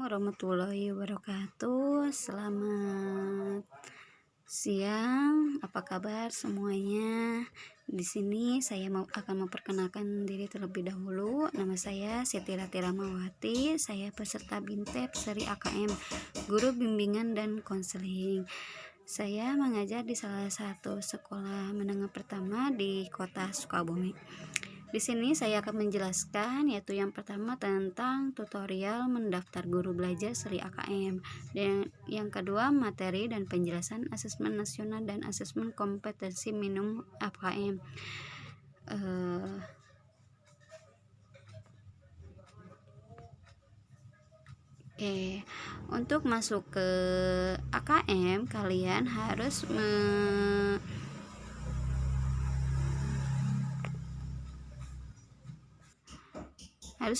warahmatullahi wabarakatuh. Selamat siang. Apa kabar semuanya? Di sini saya akan memperkenalkan diri terlebih dahulu. Nama saya Siti Rati Ramawati. Saya peserta BIMTEP seri AKM, Guru Bimbingan dan Konseling. Saya mengajar di salah satu sekolah menengah pertama di Kota Sukabumi. Di sini saya akan menjelaskan, yaitu yang pertama tentang tutorial mendaftar guru belajar seri AKM, dan yang kedua materi dan penjelasan asesmen nasional dan asesmen kompetensi minimum AKM. Oke, untuk masuk ke AKM kalian harus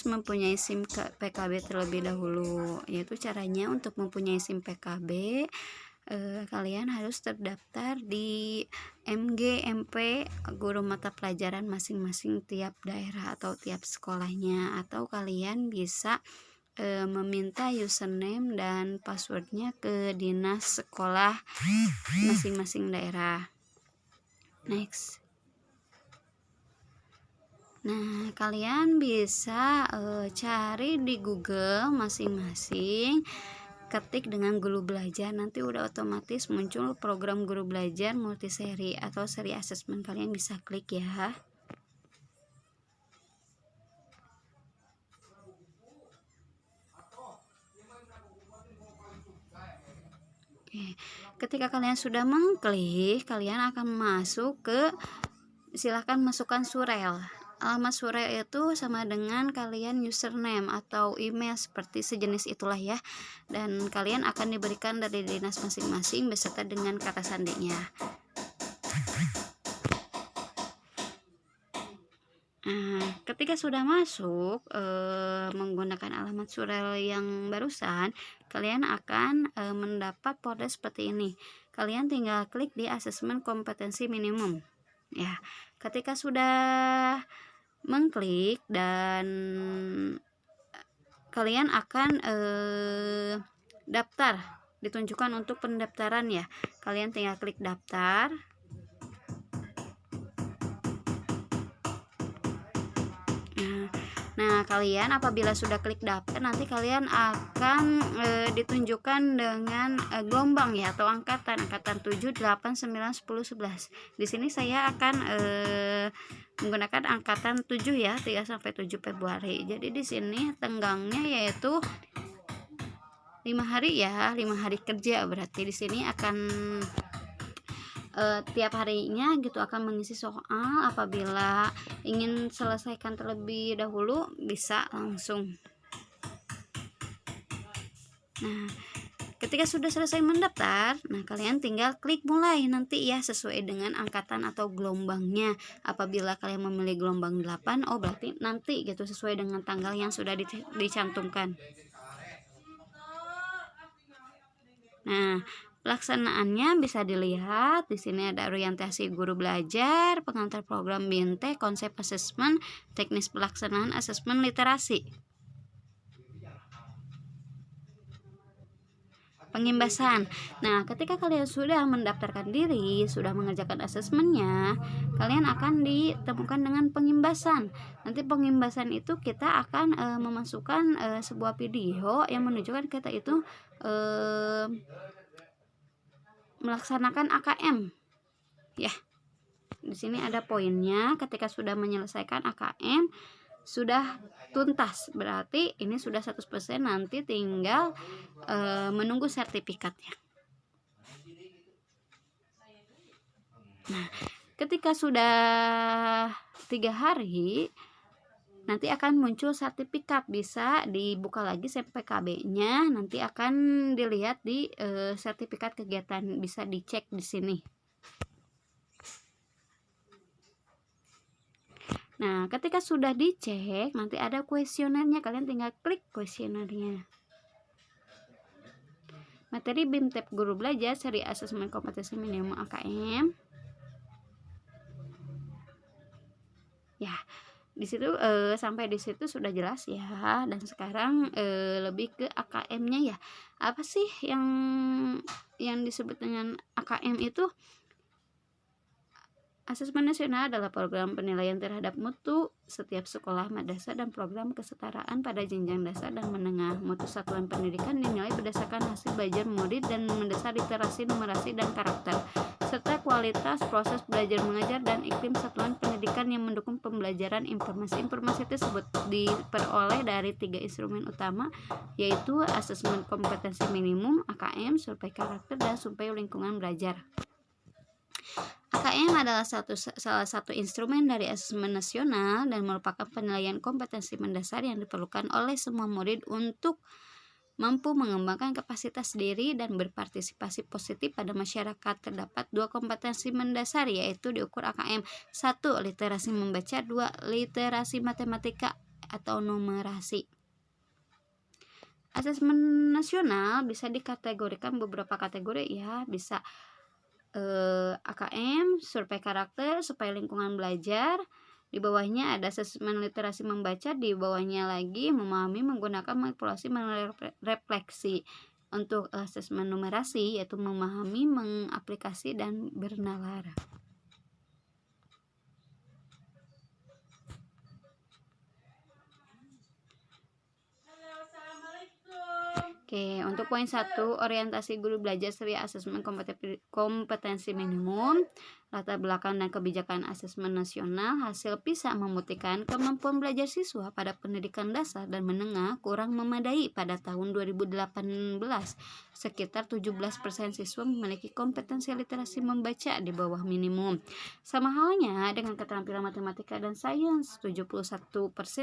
mempunyai SIM PKB terlebih dahulu. Yaitu caranya untuk mempunyai SIM PKB, kalian harus terdaftar di MG/MP guru mata pelajaran masing-masing tiap daerah atau tiap sekolahnya, atau kalian bisa meminta username dan passwordnya ke dinas sekolah masing-masing daerah. Next. Nah, kalian bisa cari di Google masing-masing, ketik dengan guru belajar, nanti udah otomatis muncul program guru belajar multiseri atau seri asesmen. Kalian bisa klik ya. Oke, ketika kalian sudah mengklik, kalian akan masuk ke, silahkan masukkan surel. Alamat surel itu sama dengan kalian username atau email, seperti sejenis itulah ya. Dan kalian akan diberikan dari dinas masing-masing beserta dengan kata sandinya. Nah, ketika sudah masuk menggunakan alamat surel yang barusan, kalian akan mendapat folder seperti ini. Kalian tinggal klik di asesmen kompetensi minimum. Ya, ketika sudah mengklik dan kalian akan daftar, ditunjukkan untuk pendaftaran ya. Kalian tinggal klik daftar. Nah, kalian apabila sudah klik daftar, nanti kalian akan ditunjukkan dengan gelombang ya, atau angkatan 7, 8, 9, 10, 11. Di sini saya akan menggunakan angkatan 7 ya, 3 sampai 7 Februari. Jadi di sini tenggangnya yaitu 5 hari ya, 5 hari kerja. Berarti di sini akan tiap harinya gitu akan mengisi soal. Apabila ingin selesaikan terlebih dahulu bisa langsung. Nah, ketika sudah selesai mendaftar, nah kalian tinggal klik mulai nanti ya, sesuai dengan angkatan atau gelombangnya. Apabila kalian memilih gelombang 8, oh berarti nanti gitu sesuai dengan tanggal yang sudah dicantumkan. Nah, pelaksanaannya bisa dilihat di sini, ada orientasi guru belajar, pengantar program BIMTEK, konsep asesmen, teknis pelaksanaan asesmen literasi. Pengimbasan. Nah, ketika kalian sudah mendaftarkan diri, sudah mengerjakan asesmennya, kalian akan ditemukan dengan pengimbasan. Nanti pengimbasan itu kita akan memasukkan sebuah video yang menunjukkan kita itu melaksanakan AKM. Ya. Di sini ada poinnya, ketika sudah menyelesaikan AKM sudah tuntas, berarti ini sudah 100%, nanti tinggal menunggu sertifikatnya. Nah, ketika sudah 3 hari nanti akan muncul sertifikat, bisa dibuka lagi PKB-nya, nanti akan dilihat di sertifikat kegiatan, bisa dicek di sini. Nah, ketika sudah dicek, nanti ada kuesionernya, kalian tinggal klik kuesionernya. Materi BIMTEP guru belajar seri asesmen kompetensi minimum AKM. Ya. Di situ sampai di situ sudah jelas ya, dan sekarang lebih ke AKM-nya ya. Apa sih yang disebut dengan AKM itu? Asesmen nasional adalah program penilaian terhadap mutu setiap sekolah, madrasah, dan program kesetaraan pada jenjang dasar dan menengah. Mutu satuan pendidikan dinilai berdasarkan hasil belajar murid dan mendasar literasi, numerasi, dan karakter, serta kualitas proses belajar mengajar dan iklim satuan pendidikan yang mendukung pembelajaran. Informasi tersebut diperoleh dari 3 instrumen utama, yaitu asesmen kompetensi minimum, AKM, survei karakter, dan survei lingkungan belajar. AKM adalah salah satu instrumen dari asesmen nasional dan merupakan penilaian kompetensi mendasar yang diperlukan oleh semua murid untuk mampu mengembangkan kapasitas diri dan berpartisipasi positif pada masyarakat. Terdapat 2 kompetensi mendasar, yaitu diukur AKM. 1. Literasi membaca. 2. Literasi matematika atau numerasi. Asesmen nasional bisa dikategorikan beberapa kategori ya, bisa AKM, survei karakter, survei lingkungan belajar. Di bawahnya ada asesmen literasi membaca, di bawahnya lagi memahami, menggunakan, manipulasi, refleksi. Untuk asesmen numerasi yaitu memahami, mengaplikasi, dan bernalar. Oke, untuk poin 1, orientasi guru belajar seria asesmen kompetensi minimum, latar belakang dan kebijakan asesmen nasional. Hasil PISA membuktikan kemampuan belajar siswa pada pendidikan dasar dan menengah kurang memadai pada tahun 2018. Sekitar 17% siswa memiliki kompetensi literasi membaca di bawah minimum. Sama halnya dengan keterampilan matematika dan sains, 71%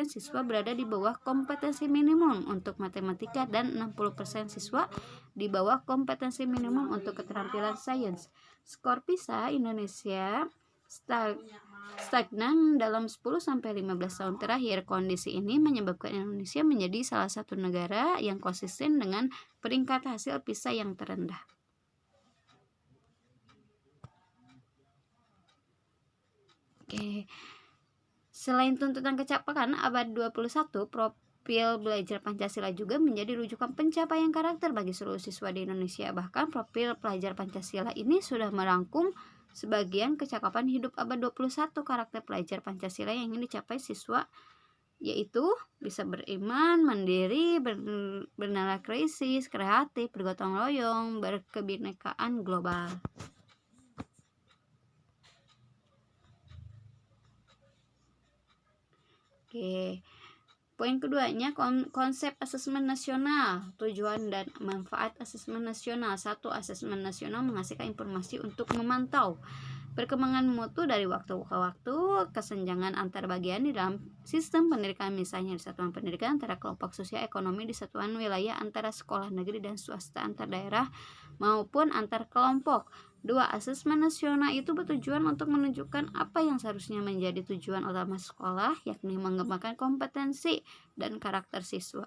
siswa berada di bawah kompetensi minimum untuk matematika dan 60% siswa di bawah kompetensi minimum untuk keterampilan sains. Skor PISA Indonesia stagnan dalam 10-15 tahun terakhir. Kondisi ini menyebabkan Indonesia menjadi salah satu negara yang konsisten dengan peringkat hasil PISA yang terendah. Oke. Selain tuntutan kecepatan abad 21, profil belajar Pancasila juga menjadi rujukan pencapaian karakter bagi seluruh siswa di Indonesia. Bahkan profil pelajar Pancasila ini sudah merangkum sebagian kecakapan hidup abad 21 karakter pelajar Pancasila yang ingin dicapai siswa, yaitu bisa beriman, mandiri, bernalar krisis, kreatif, bergotong royong, berkebinekaan global. Oke. Poin keduanya, konsep asesmen nasional, tujuan dan manfaat asesmen nasional. 1. Asesmen nasional menghasilkan informasi untuk memantau perkembangan mutu dari waktu ke waktu, kesenjangan antar bagian di dalam sistem pendidikan, misalnya di satuan pendidikan, antara kelompok sosial ekonomi di satuan wilayah, antara sekolah negeri dan swasta, antar daerah maupun antar kelompok. 2. Asesmen nasional itu bertujuan untuk menunjukkan apa yang seharusnya menjadi tujuan utama sekolah, yakni mengembangkan kompetensi dan karakter siswa.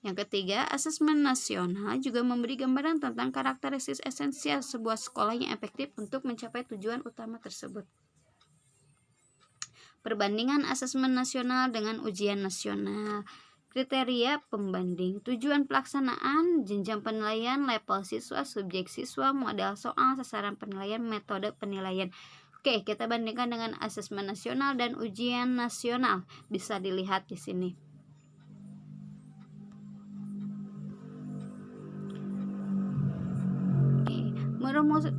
Yang ketiga, asesmen nasional juga memberi gambaran tentang karakteristik esensial sebuah sekolah yang efektif untuk mencapai tujuan utama tersebut. Perbandingan asesmen nasional dengan ujian nasional. Kriteria pembanding, tujuan pelaksanaan, jenjang penilaian, level siswa, subjek siswa, model soal, sasaran penilaian, metode penilaian. Oke, kita bandingkan dengan asesmen nasional dan ujian nasional. Bisa dilihat di sini.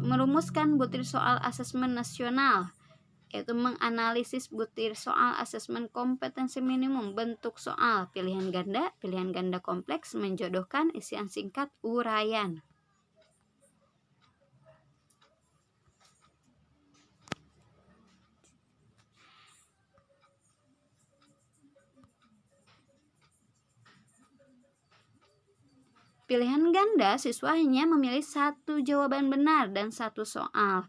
Merumuskan butir soal asesmen nasional, yaitu menganalisis butir soal asesmen kompetensi minimum. Bentuk soal, pilihan ganda kompleks, menjodohkan, isian singkat, uraian. Pilihan ganda, siswa hanya memilih 1 jawaban benar dan 1 soal.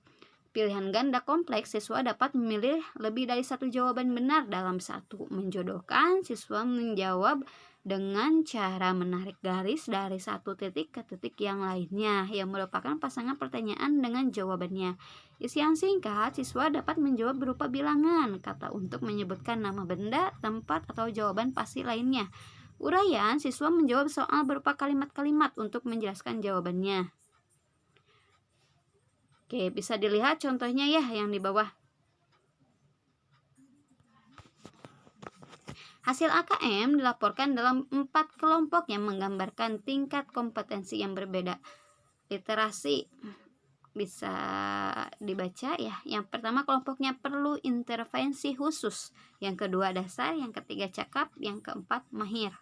Pilihan ganda kompleks, siswa dapat memilih lebih dari 1 jawaban benar dalam 1. Menjodohkan, siswa menjawab dengan cara menarik garis dari satu titik ke titik yang lainnya yang merupakan pasangan pertanyaan dengan jawabannya. Isi yang singkat, siswa dapat menjawab berupa bilangan, kata untuk menyebutkan nama benda, tempat, atau jawaban pasti lainnya. Uraian, siswa menjawab soal berupa kalimat-kalimat untuk menjelaskan jawabannya. Oke, bisa dilihat contohnya ya yang di bawah. Hasil AKM dilaporkan dalam 4 kelompok yang menggambarkan tingkat kompetensi yang berbeda. Literasi bisa dibaca ya. Yang pertama kelompoknya perlu intervensi khusus, yang kedua dasar, yang ketiga cakap, yang keempat mahir.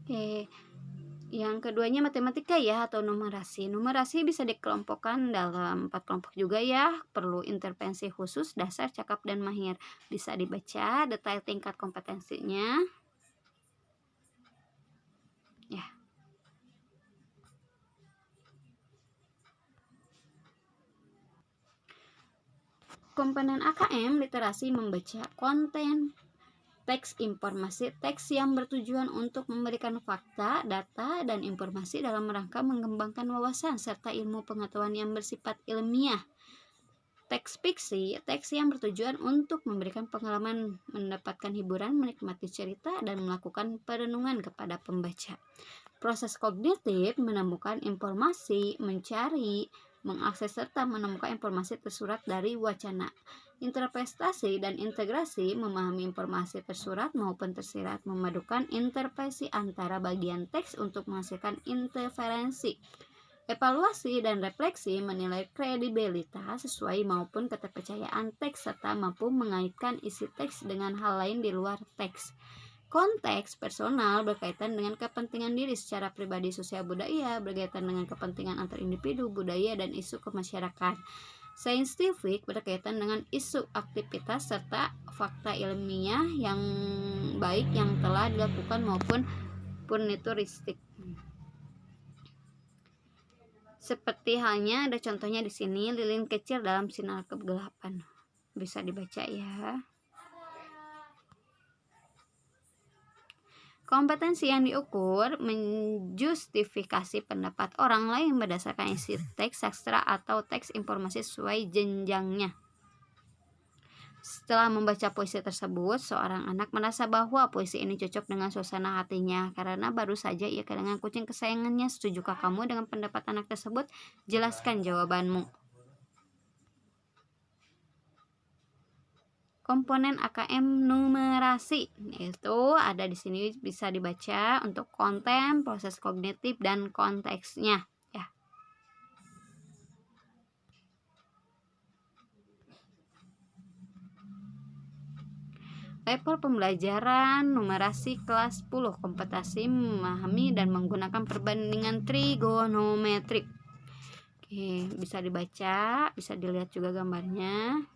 Oke, yang keduanya matematika ya atau numerasi. Numerasi bisa dikelompokkan dalam 4 kelompok juga ya. Perlu intervensi khusus, dasar, cakap, dan mahir. Bisa dibaca detail tingkat kompetensinya. Ya. Komponen AKM literasi membaca konten teks informasi, teks yang bertujuan untuk memberikan fakta, data, dan informasi dalam rangka mengembangkan wawasan serta ilmu pengetahuan yang bersifat ilmiah. Teks fiksi, teks yang bertujuan untuk memberikan pengalaman, mendapatkan hiburan, menikmati cerita, dan melakukan perenungan kepada pembaca. Proses kognitif menemukan informasi, mencari, mengakses serta menemukan informasi tersurat dari wacana. Interpretasi dan integrasi memahami informasi tersurat maupun tersirat, memadukan interpretasi antara bagian teks untuk menghasilkan interferensi. Evaluasi dan refleksi menilai kredibilitas sesuai maupun keterpercayaan teks serta mampu mengaitkan isi teks dengan hal lain di luar teks. Konteks personal berkaitan dengan kepentingan diri secara pribadi, sosial, budaya, berkaitan dengan kepentingan antar individu, budaya, dan isu kemasyarakatan. Saintifik berkaitan dengan isu aktivitas serta fakta ilmiah yang baik yang telah dilakukan maupun punituristik. Seperti halnya ada contohnya di sini, lilin kecil dalam sinar kegelapan. Bisa dibaca ya. Kompetensi yang diukur menjustifikasi pendapat orang lain berdasarkan isi teks sastra atau teks informasi sesuai jenjangnya. Setelah membaca puisi tersebut, seorang anak merasa bahwa puisi ini cocok dengan suasana hatinya karena baru saja ia kehilangan kucing kesayangannya. Setujukah kamu dengan pendapat anak tersebut? Jelaskan jawabanmu. Komponen AKM numerasi itu ada di sini, bisa dibaca untuk konten, proses kognitif, dan konteksnya ya. Level pembelajaran numerasi kelas 10, kompetensi memahami dan menggunakan perbandingan trigonometrik. Oke, bisa dibaca, bisa dilihat juga gambarnya.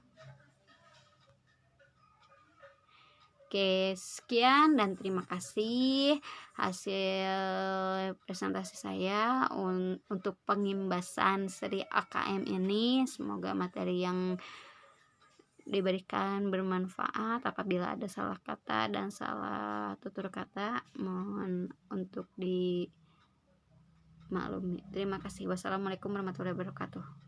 Oke, sekian dan terima kasih hasil presentasi saya untuk pengimbasan seri AKM ini. Semoga materi yang diberikan bermanfaat. Apabila ada salah kata dan salah tutur kata, mohon untuk dimaklumi. Terima kasih. Wassalamualaikum warahmatullahi wabarakatuh.